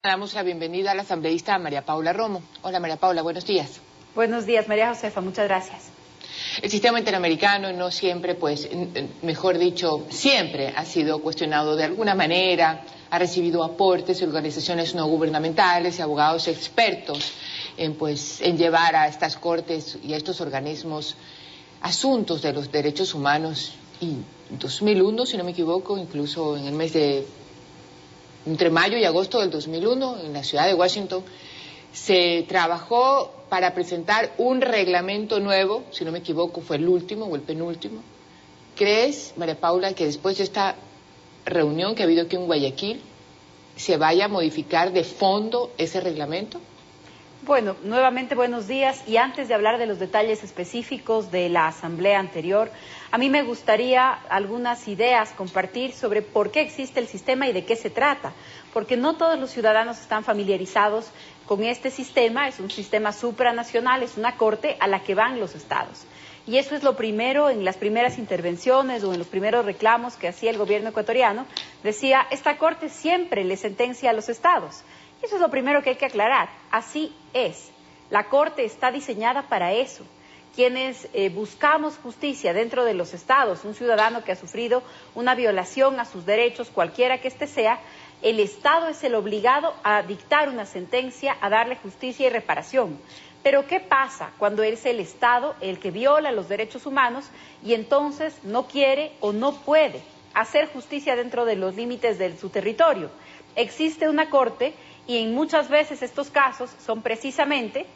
Damos la bienvenida a la asambleísta María Paula Romo. Hola María Paula, buenos días. Buenos días, María Josefa, muchas gracias. El sistema interamericano no siempre, mejor dicho, siempre ha sido cuestionado de alguna manera, ha recibido aportes de organizaciones no gubernamentales y abogados expertos en llevar a estas cortes y a estos organismos asuntos de los derechos humanos. Y en 2001, si no me equivoco, incluso en el mes de entre mayo y agosto del 2001, en la ciudad de Washington, se trabajó para presentar un reglamento nuevo, si no me equivoco, fue el último o el penúltimo. ¿Crees, María Paula, que después de esta reunión que ha habido aquí en Guayaquil, se vaya a modificar de fondo ese reglamento? Bueno, nuevamente buenos días, y antes de hablar de los detalles específicos de la asamblea anterior, a mí me gustaría algunas ideas compartir sobre por qué existe el sistema y de qué se trata, porque no todos los ciudadanos están familiarizados con este sistema. Es un sistema supranacional, es una corte a la que van los estados. Y eso es lo primero, en las primeras intervenciones o en los primeros reclamos que hacía el gobierno ecuatoriano, decía, esta corte siempre le sentencia a los estados. Eso es lo primero que hay que aclarar. Así es. La Corte está diseñada para eso. Quienes buscamos justicia dentro de los estados, un ciudadano que ha sufrido una violación a sus derechos, cualquiera que éste sea, el Estado es el obligado a dictar una sentencia, a darle justicia y reparación. Pero ¿qué pasa cuando es el Estado el que viola los derechos humanos y entonces no quiere o no puede hacer justicia dentro de los límites de su territorio? Existe una Corte. Y en muchas veces estos casos son precisamente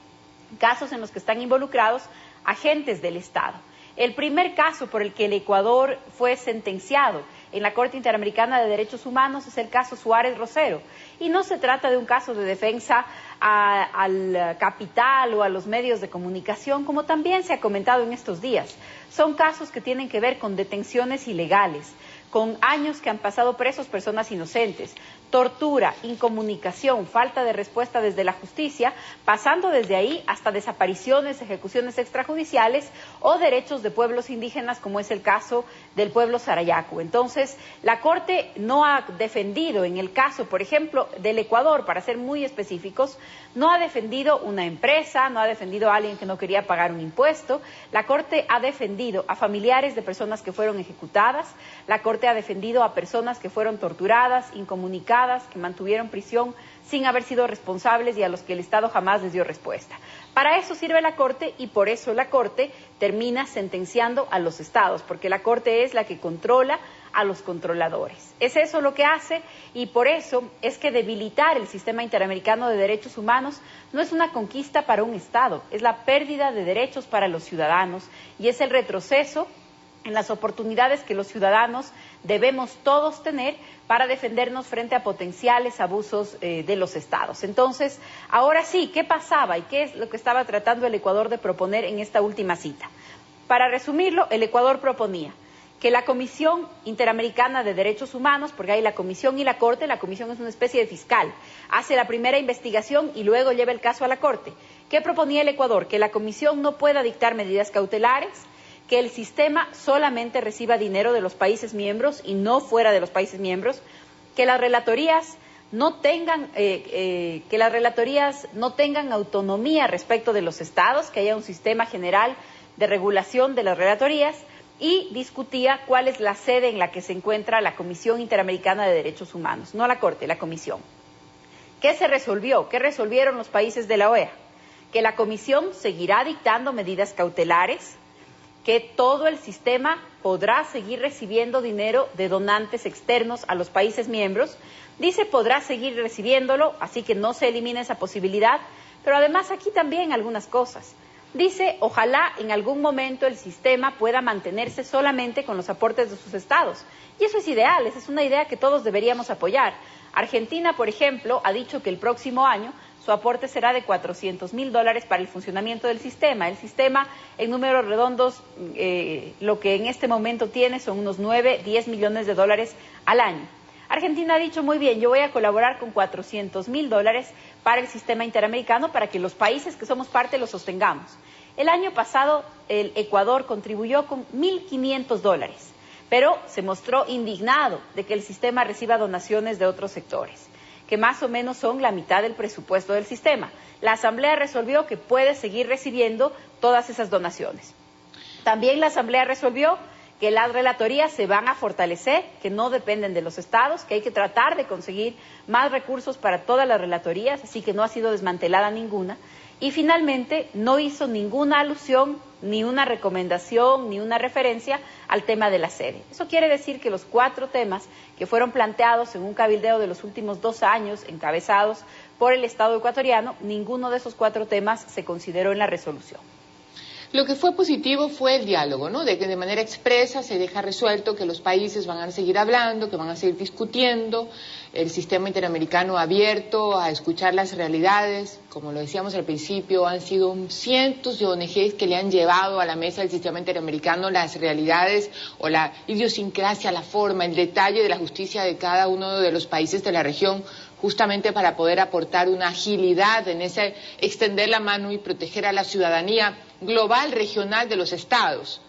casos en los que están involucrados agentes del Estado. El primer caso por el que el Ecuador fue sentenciado en la Corte Interamericana de Derechos Humanos es el caso Suárez Rosero. Y no se trata de un caso de defensa al capital o a los medios de comunicación, como también se ha comentado en estos días. Son casos que tienen que ver con detenciones ilegales, con años que han pasado presos personas inocentes, tortura, incomunicación, falta de respuesta desde la justicia, pasando desde ahí hasta desapariciones, ejecuciones extrajudiciales o derechos de pueblos indígenas, como es el caso del pueblo Sarayaku. Entonces, la Corte no ha defendido, en el caso, por ejemplo, del Ecuador, para ser muy específicos, no ha defendido una empresa, no ha defendido a alguien que no quería pagar un impuesto. La Corte ha defendido a familiares de personas que fueron ejecutadas. La Corte ha defendido a personas que fueron torturadas, incomunicadas, que mantuvieron prisión sin haber sido responsables y a los que el Estado jamás les dio respuesta. Para eso sirve la Corte, y por eso la Corte termina sentenciando a los estados, porque la Corte es la que controla a los controladores. Es eso lo que hace, y por eso es que debilitar el sistema interamericano de derechos humanos no es una conquista para un Estado, es la pérdida de derechos para los ciudadanos y es el retroceso en las oportunidades que los ciudadanos debemos todos tener para defendernos frente a potenciales abusos de los estados. Entonces, ahora sí, ¿qué pasaba y qué es lo que estaba tratando el Ecuador de proponer en esta última cita? Para resumirlo, el Ecuador proponía que la Comisión Interamericana de Derechos Humanos, porque hay la Comisión y la Corte, la Comisión es una especie de fiscal, hace la primera investigación y luego lleva el caso a la Corte. ¿Qué proponía el Ecuador? Que la Comisión no pueda dictar medidas cautelares, que el sistema solamente reciba dinero de los países miembros y no fuera de los países miembros, que las relatorías no tengan autonomía respecto de los estados, que haya un sistema general de regulación de las relatorías, y discutía cuál es la sede en la que se encuentra la Comisión Interamericana de Derechos Humanos, no la Corte, la Comisión. ¿Qué se resolvió? ¿Qué resolvieron los países de la OEA? Que la Comisión seguirá dictando medidas cautelares, que todo el sistema podrá seguir recibiendo dinero de donantes externos a los países miembros. Dice podrá seguir recibiéndolo, así que no se elimina esa posibilidad, pero además aquí también algunas cosas. Dice, ojalá en algún momento el sistema pueda mantenerse solamente con los aportes de sus estados. Y eso es ideal, esa es una idea que todos deberíamos apoyar. Argentina, por ejemplo, ha dicho que el próximo año su aporte será de $400.000 para el funcionamiento del sistema. El sistema, en números redondos, lo que en este momento tiene son unos 9-10 millones de dólares al año. Argentina ha dicho, muy bien, yo voy a colaborar con $400.000 para el sistema interamericano para que los países que somos parte lo sostengamos. El año pasado el Ecuador contribuyó con $1.500, pero se mostró indignado de que el sistema reciba donaciones de otros sectores. que más o menos son la mitad del presupuesto del sistema. La Asamblea resolvió que puede seguir recibiendo todas esas donaciones. También la Asamblea resolvió que las relatorías se van a fortalecer, que no dependen de los estados, que hay que tratar de conseguir más recursos para todas las relatorías, así que no ha sido desmantelada ninguna. Y finalmente no hizo ninguna alusión, ni una recomendación, ni una referencia al tema de la sede. Eso quiere decir que los 4 temas que fueron planteados en un cabildeo de los últimos 2 años, encabezados por el Estado ecuatoriano, ninguno de esos 4 temas se consideró en la resolución. Lo que fue positivo fue el diálogo, ¿no? De que de manera expresa se deja resuelto que los países van a seguir hablando, que van a seguir discutiendo, el sistema interamericano abierto a escuchar las realidades. Como lo decíamos al principio, han sido cientos de ONGs que le han llevado a la mesa del sistema interamericano las realidades o la idiosincrasia, la forma, el detalle de la justicia de cada uno de los países de la región, justamente para poder aportar una agilidad en ese extender la mano y proteger a la ciudadanía global, regional de los estados.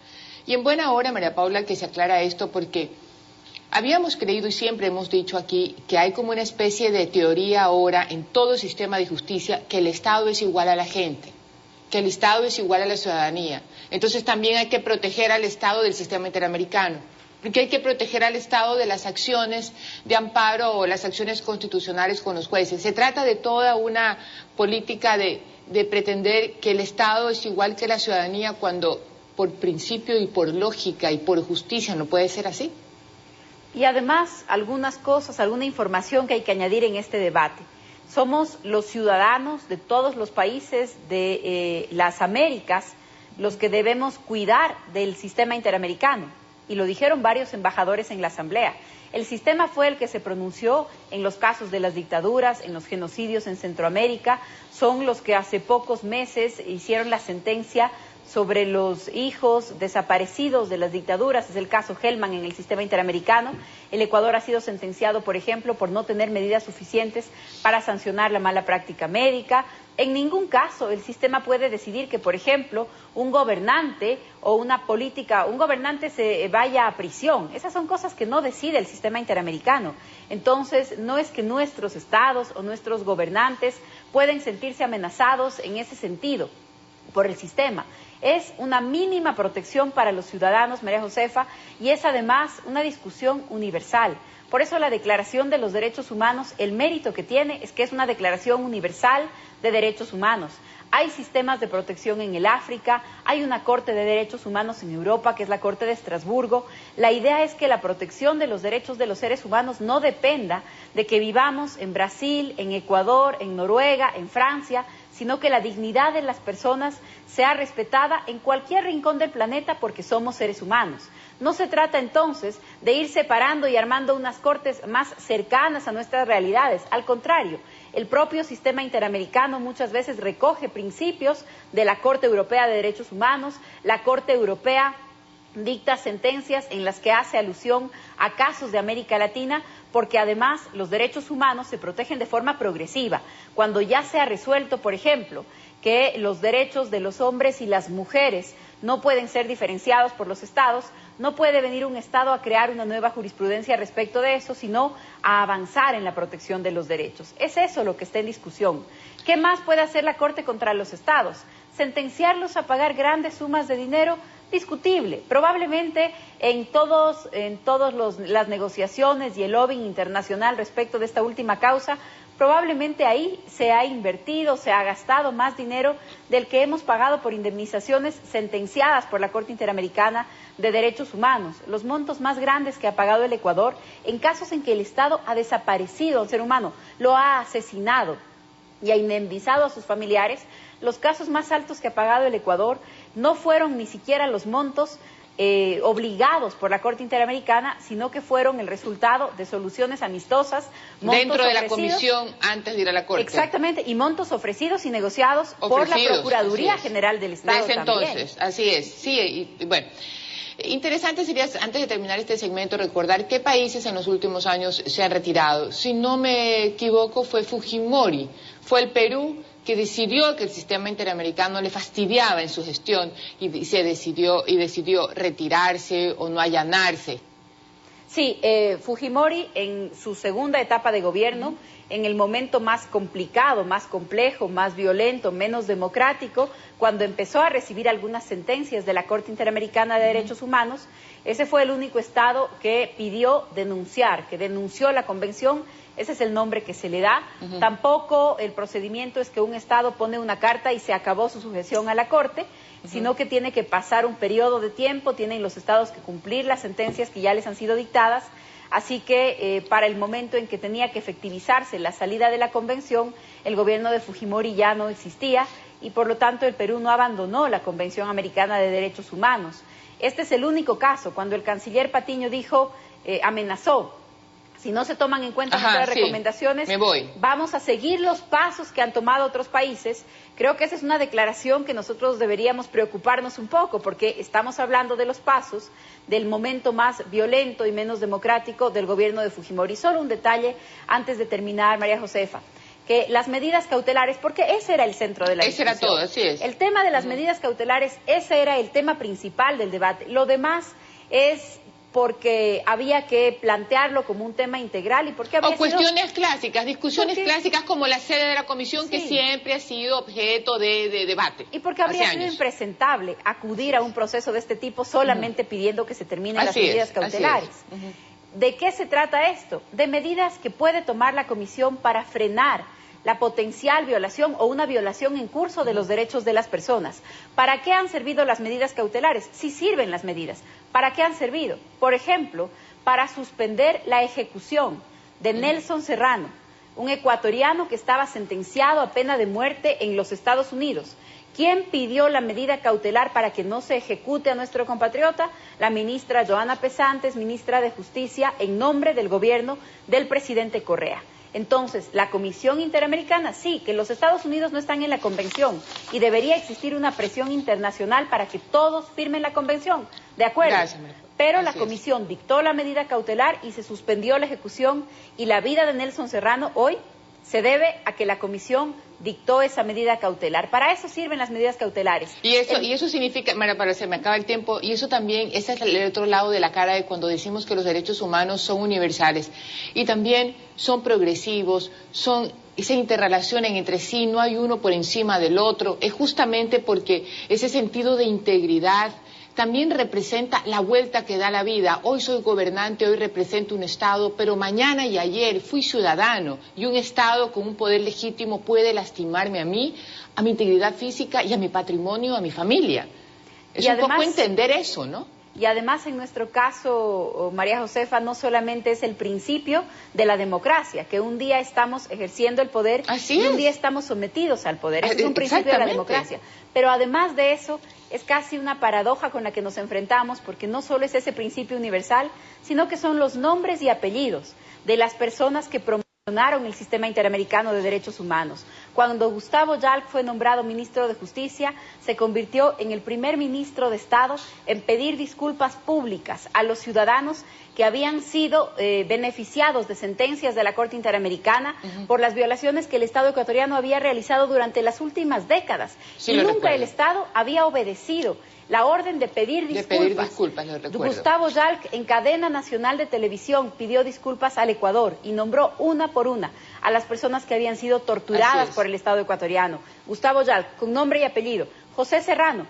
Y en buena hora, María Paula, que se aclara esto, porque habíamos creído y siempre hemos dicho aquí que hay como una especie de teoría ahora en todo sistema de justicia que el Estado es igual a la gente, que el Estado es igual a la ciudadanía. Entonces también hay que proteger al Estado del sistema interamericano, porque hay que proteger al Estado de las acciones de amparo o las acciones constitucionales con los jueces. Se trata de toda una política de pretender que el Estado es igual que la ciudadanía cuando por principio y por lógica y por justicia no puede ser así. Y además, algunas cosas, alguna información que hay que añadir en este debate. Somos los ciudadanos de todos los países de las Américas los que debemos cuidar del sistema interamericano. Y lo dijeron varios embajadores en la Asamblea. El sistema fue el que se pronunció en los casos de las dictaduras, en los genocidios en Centroamérica, son los que hace pocos meses hicieron la sentencia sobre los hijos desaparecidos de las dictaduras, es el caso Hellman en el sistema interamericano. El Ecuador ha sido sentenciado, por ejemplo, por no tener medidas suficientes para sancionar la mala práctica médica. En ningún caso el sistema puede decidir que, por ejemplo, un gobernante o una política, un gobernante se vaya a prisión. Esas son cosas que no decide el sistema interamericano. Entonces, no es que nuestros estados o nuestros gobernantes pueden sentirse amenazados en ese sentido por el sistema. Es una mínima protección para los ciudadanos, María Josefa, y es además una discusión universal. Por eso la Declaración de los Derechos Humanos, el mérito que tiene es que es una declaración universal de derechos humanos. Hay sistemas de protección en el África, hay una Corte de Derechos Humanos en Europa, que es la Corte de Estrasburgo. La idea es que la protección de los derechos de los seres humanos no dependa de que vivamos en Brasil, en Ecuador, en Noruega, en Francia, sino que la dignidad de las personas sea respetada en cualquier rincón del planeta porque somos seres humanos. No se trata entonces de ir separando y armando unas cortes más cercanas a nuestras realidades. Al contrario, el propio sistema interamericano muchas veces recoge principios de la Corte Europea de Derechos Humanos. La Corte Europea dicta sentencias en las que hace alusión a casos de América Latina, porque además los derechos humanos se protegen de forma progresiva. Cuando ya se ha resuelto, por ejemplo, que los derechos de los hombres y las mujeres no pueden ser diferenciados por los estados, no puede venir un estado a crear una nueva jurisprudencia respecto de eso, sino a avanzar en la protección de los derechos. Es eso lo que está en discusión. ¿Qué más puede hacer la Corte contra los estados? ¿Sentenciarlos a pagar grandes sumas de dinero? Discutible. Probablemente en todas las negociaciones y el lobbying internacional respecto de esta última causa, probablemente ahí se ha invertido, se ha gastado más dinero del que hemos pagado por indemnizaciones sentenciadas por la Corte Interamericana de Derechos Humanos. Los montos más grandes que ha pagado el Ecuador en casos en que el Estado ha desaparecido a un ser humano, lo ha asesinado y ha indemnizado a sus familiares. Los casos más altos que ha pagado el Ecuador no fueron ni siquiera los montos obligados por la Corte Interamericana, sino que fueron el resultado de soluciones amistosas, dentro de la comisión antes de ir a la Corte. Exactamente, y montos ofrecidos y negociados por la Procuraduría General del Estado. Desde entonces, así es, sí, y bueno. Interesante sería, antes de terminar este segmento, recordar qué países en los últimos años se han retirado. Si no me equivoco, fue Fujimori, fue el Perú que decidió que el sistema interamericano le fastidiaba en su gestión y decidió retirarse o no allanarse. Sí, Fujimori en su segunda etapa de gobierno en el momento más complicado, más complejo, más violento, menos democrático, cuando empezó a recibir algunas sentencias de la Corte Interamericana de Derechos Humanos. Ese fue el único Estado que pidió denunciar, que denunció la Convención. Ese es el nombre que se le da. Tampoco el procedimiento es que un Estado pone una carta y se acabó su sujeción a la Corte, sino que tiene que pasar un periodo de tiempo, tienen los Estados que cumplir las sentencias que ya les han sido dictadas. Así que para el momento en que tenía que efectivizarse la salida de la Convención, el gobierno de Fujimori ya no existía y por lo tanto el Perú no abandonó la Convención Americana de Derechos Humanos. Este es el único caso, cuando el canciller Patiño dijo, amenazó, si no se toman en cuenta nuestras recomendaciones, vamos a seguir los pasos que han tomado otros países. Creo que esa es una declaración que nosotros deberíamos preocuparnos un poco, porque estamos hablando de los pasos del momento más violento y menos democrático del gobierno de Fujimori. Solo un detalle antes de terminar, María Josefa, que las medidas cautelares, porque ese era el centro de la discusión. Ese era todo, así es. El tema de las medidas cautelares, ese era el tema principal del debate. Lo demás es porque había que plantearlo como un tema integral y porque había cuestiones clásicas, discusiones clásicas como la sede de la comisión que siempre ha sido objeto de debate. Y porque habría sido impresentable acudir a un proceso de este tipo solamente pidiendo que se terminen las medidas cautelares. ¿De qué se trata esto? De medidas que puede tomar la comisión para frenar la potencial violación o una violación en curso de los derechos de las personas. ¿Para qué han servido las medidas cautelares? Sí sirven las medidas. ¿Para qué han servido? Por ejemplo, para suspender la ejecución de Nelson Serrano, un ecuatoriano que estaba sentenciado a pena de muerte en los Estados Unidos. ¿Quién pidió la medida cautelar para que no se ejecute a nuestro compatriota? La ministra Joana Pesantes, ministra de Justicia, en nombre del gobierno del presidente Correa. Entonces, la Comisión Interamericana, sí, que los Estados Unidos no están en la Convención y debería existir una presión internacional para que todos firmen la Convención, ¿de acuerdo? Gracias, pero la Comisión dictó la medida cautelar y se suspendió la ejecución y la vida de Nelson Serrano hoy se debe a que la Comisión dictó esa medida cautelar. Para eso sirven las medidas cautelares. Y eso significa, se me acaba el tiempo, y eso también, ese es el otro lado de la cara de cuando decimos que los derechos humanos son universales y también son progresivos, se interrelacionan entre sí, no hay uno por encima del otro, es justamente porque ese sentido de integridad también representa la vuelta que da la vida. Hoy soy gobernante, hoy represento un Estado, pero mañana y ayer fui ciudadano y un Estado con un poder legítimo puede lastimarme a mí, a mi integridad física y a mi patrimonio, a mi familia. Es un poco entender eso, ¿no? Y además, en nuestro caso, María Josefa, no solamente es el principio de la democracia, que un día estamos ejerciendo el poder y un día estamos sometidos al poder. Ese es un principio de la democracia. Pero además de eso, es casi una paradoja con la que nos enfrentamos, porque no solo es ese principio universal, sino que son los nombres y apellidos de las personas que promocionaron el sistema interamericano de derechos humanos. Cuando Gustavo Yalc fue nombrado ministro de Justicia, se convirtió en el primer ministro de Estado en pedir disculpas públicas a los ciudadanos que habían sido beneficiados de sentencias de la Corte Interamericana por las violaciones que el Estado ecuatoriano había realizado durante las últimas décadas. Y nunca el Estado había obedecido la orden de pedir disculpas. Gustavo Yalc, en cadena nacional de televisión, pidió disculpas al Ecuador y nombró una por una a las personas que habían sido torturadas por el Estado ecuatoriano. Gustavo Yalc, con nombre y apellido. José Serrano,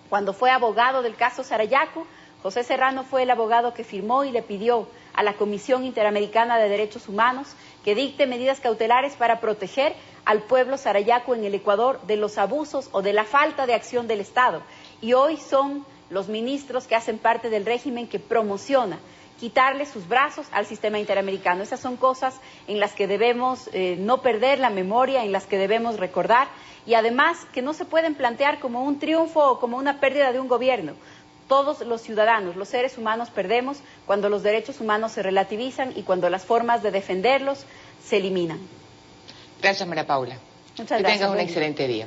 cuando fue abogado del caso Sarayaku, José Serrano fue el abogado que firmó y le pidió a la Comisión Interamericana de Derechos Humanos que dicte medidas cautelares para proteger al pueblo Sarayaku en el Ecuador de los abusos o de la falta de acción del Estado. Y hoy son los ministros que hacen parte del régimen que promociona quitarle sus brazos al sistema interamericano. Esas son cosas en las que debemos no perder la memoria, en las que debemos recordar y además que no se pueden plantear como un triunfo o como una pérdida de un gobierno. Todos los ciudadanos, los seres humanos perdemos cuando los derechos humanos se relativizan y cuando las formas de defenderlos se eliminan. Gracias, María Paula. Muchas gracias. Que tengas un excelente día.